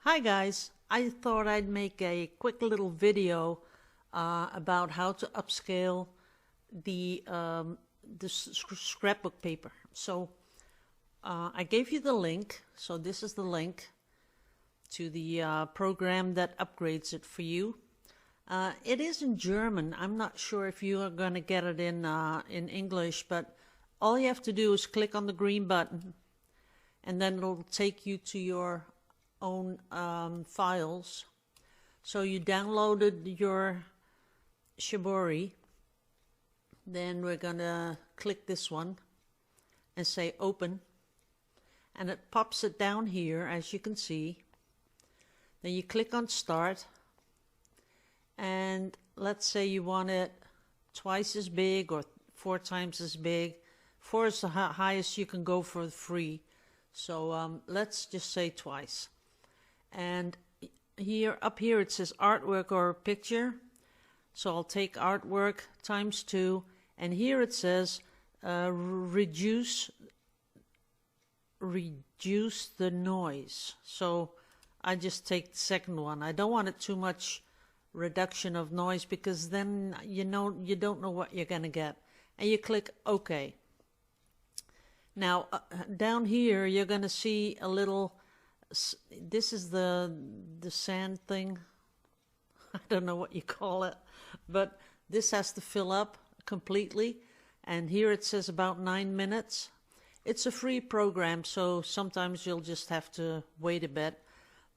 Hi guys, I thought I'd make a quick little video about how to upscale the scrapbook paper. So I gave you the link, so this is the link to the program that upgrades it for you. It is in German. I'm not sure if you are going to get it in English, but all you have to do is click on the green button and then it'll take you to your own files. So you downloaded your Shibori, then we're gonna click this one and say open, and it pops it down here as you can see. Then you click on start, and let's say you want it twice as big or 4 times as big. 4 is the highest you can go for free, so let's just say twice. And here, up here, it says artwork or picture. So I'll take artwork times 2. And here it says reduce the noise. So I just take the second one. I don't want it too much reduction of noise, because then you don't know what you're going to get. And you click OK. Now down here you're going to see a little. This is the sand thing. I don't know what you call it, but this has to fill up completely, and here it says about 9 minutes. It's a free program, so sometimes you'll just have to wait a bit,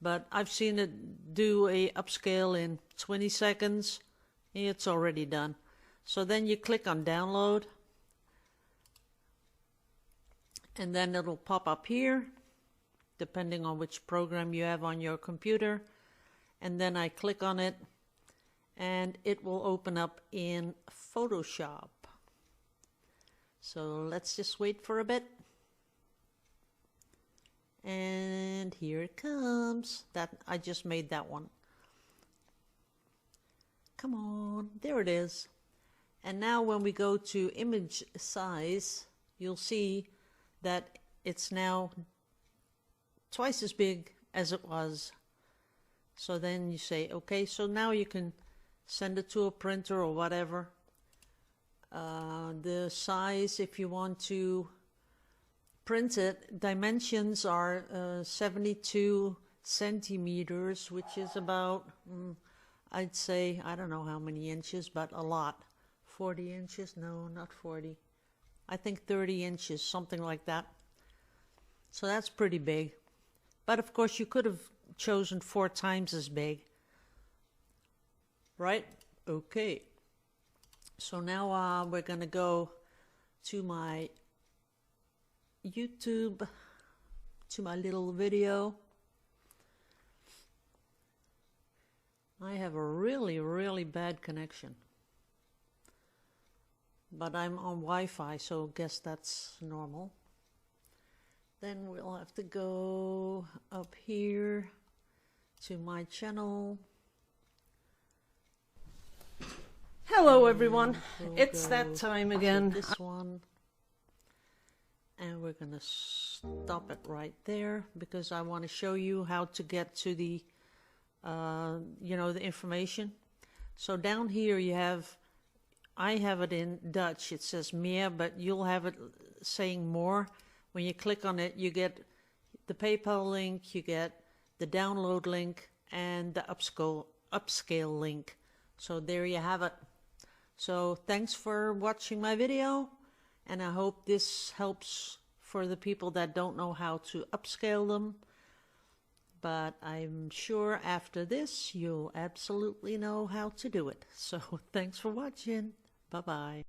but I've seen it do a upscale in 20 seconds. It's already done. So then you click on download, and then it'll pop up here depending on which program you have on your computer, and then I click on it and it will open up in Photoshop. So let's just wait for a bit, and here it comes. That I just made that one. Come on, there it is. And now when we go to image size, you'll see that it's now twice as big as it was. So then you say okay, so now you can send it to a printer or whatever. The size, if you want to print it, dimensions are 72 centimeters, which is about I'd say, I don't know how many inches, but a lot. 40 inches? No, not 40. I think 30 inches, something like that. So that's pretty big. But of course you could have chosen 4 times as big, right? Okay. So now we're going to go to my YouTube, to my little video. I have a really bad connection, but I'm on Wi-Fi, so guess that's normal. Then we'll have to go up here to my channel. Hello everyone, it's that time again. This one, and we're gonna stop it right there because I want to show you how to get to the the information. So down here you have, I have it in Dutch, it says meer, but you'll have it saying more. When you click on it, you get the PayPal link, you get the download link, and the upscale link. So there you have it. So thanks for watching my video, and I hope this helps for the people that don't know how to upscale them. But I'm sure after this, you'll absolutely know how to do it. So thanks for watching. Bye-bye.